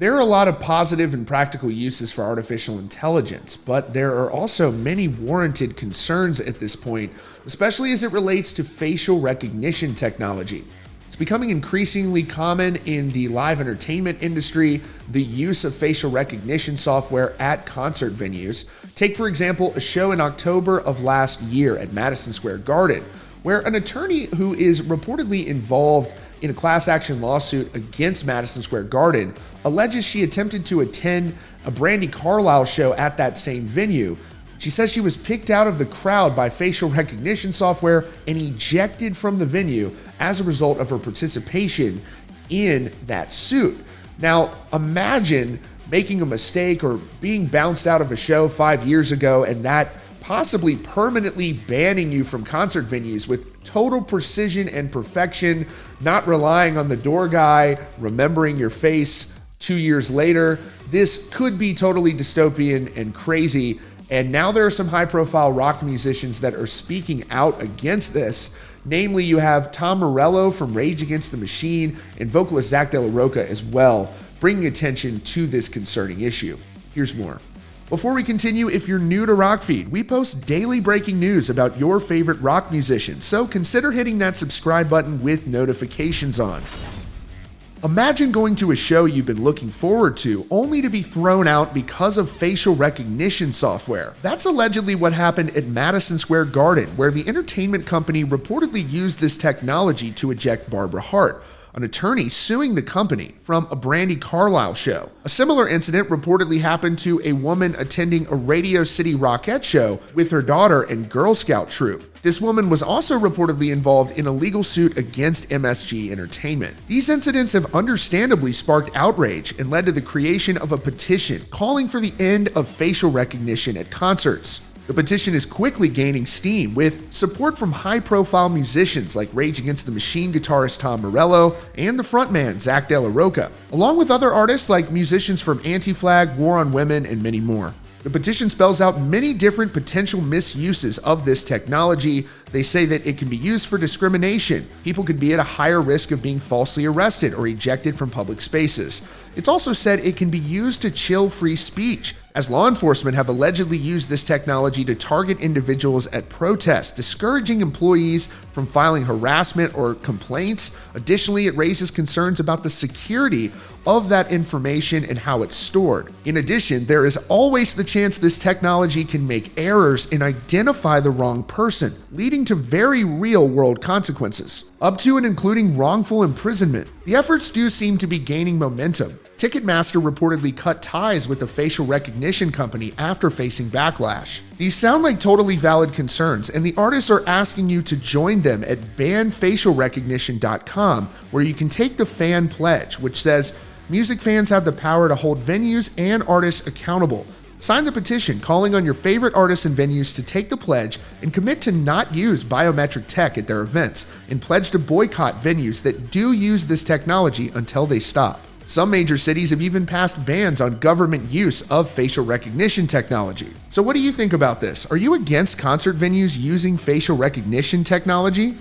There are a lot of positive and practical uses for artificial intelligence, but there are also many warranted concerns at this point, especially as it relates to facial recognition technology. It's becoming increasingly common in the live entertainment industry, the use of facial recognition software at concert venues. Take, for example, a show in October of last year at Madison Square Garden, where an attorney who is reportedly involved in a class action lawsuit against Madison Square Garden alleges she attempted to attend a Brandi Carlile show at that same venue. She says she was picked out of the crowd by facial recognition software and ejected from the venue as a result of her participation in that suit. Now, imagine making a mistake or being bounced out of a show 5 years ago and that possibly permanently banning you from concert venues with total precision and perfection, not relying on the door guy remembering your face 2 years later. This could be totally dystopian and crazy. And now there are some high-profile rock musicians that are speaking out against this. Namely, you have Tom Morello from Rage Against the Machine and vocalist Zach De La Rocha as well, bringing attention to this concerning issue. Here's more. Before we continue, if you're new to Rockfeed, we post daily breaking news about your favorite rock musicians, so consider hitting that subscribe button with notifications on. Imagine going to a show you've been looking forward to only to be thrown out because of facial recognition software. That's allegedly what happened at Madison Square Garden, where the entertainment company reportedly used this technology to eject Barbara Hart, an attorney suing the company from a Brandi Carlile show. A similar incident reportedly happened to a woman attending a Radio City Rockette show with her daughter and Girl Scout troop. This woman was also reportedly involved in a legal suit against MSG Entertainment. These incidents have understandably sparked outrage and led to the creation of a petition calling for the end of facial recognition at concerts. The petition is quickly gaining steam with support from high-profile musicians like Rage Against the Machine guitarist Tom Morello and the frontman Zach De La Rocha, along with other artists like musicians from Anti-Flag, War on Women, and many more. The petition spells out many different potential misuses of this technology. They say that it can be used for discrimination. People could be at a higher risk of being falsely arrested or ejected from public spaces. It's also said it can be used to chill free speech, as law enforcement have allegedly used this technology to target individuals at protests, discouraging employees from filing harassment or complaints. Additionally, it raises concerns about the security of that information and how it's stored. In addition, there is always the chance this technology can make errors and identify the wrong person, leading to very real-world consequences, up to and including wrongful imprisonment. The efforts do seem to be gaining momentum. Ticketmaster reportedly cut ties with the facial recognition company after facing backlash. These sound like totally valid concerns, and the artists are asking you to join them at banfacialrecognition.com, where you can take the fan pledge, which says, music fans have the power to hold venues and artists accountable. Sign the petition calling on your favorite artists and venues to take the pledge and commit to not use biometric tech at their events, and pledge to boycott venues that do use this technology until they stop. Some major cities have even passed bans on government use of facial recognition technology. So what do you think about this? Are you against concert venues using facial recognition technology?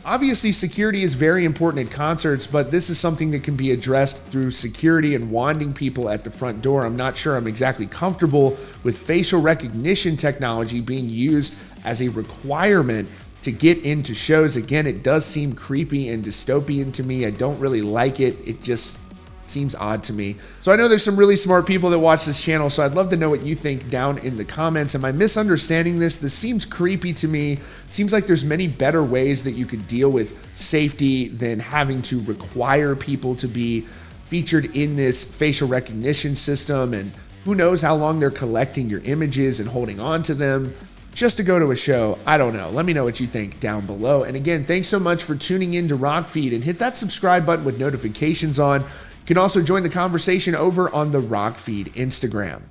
Obviously, security is very important at concerts, but this is something that can be addressed through security and wanding people at the front door. I'm not sure I'm exactly comfortable with facial recognition technology being used as a requirement to get into shows. Again, it does seem creepy and dystopian to me. I don't really like it. It just seems odd to me. So I know there's some really smart people that watch this channel, so I'd love to know what you think down in the comments. Am I misunderstanding this? This seems creepy to me. It seems like there's many better ways that you could deal with safety than having to require people to be featured in this facial recognition system, and who knows how long they're collecting your images and holding on to them just to go to a show. I don't know. Let me know what you think down below. And again, thanks so much for tuning in to Rockfeed, and hit that subscribe button with notifications on. You can also join the conversation over on the Rockfeed Instagram.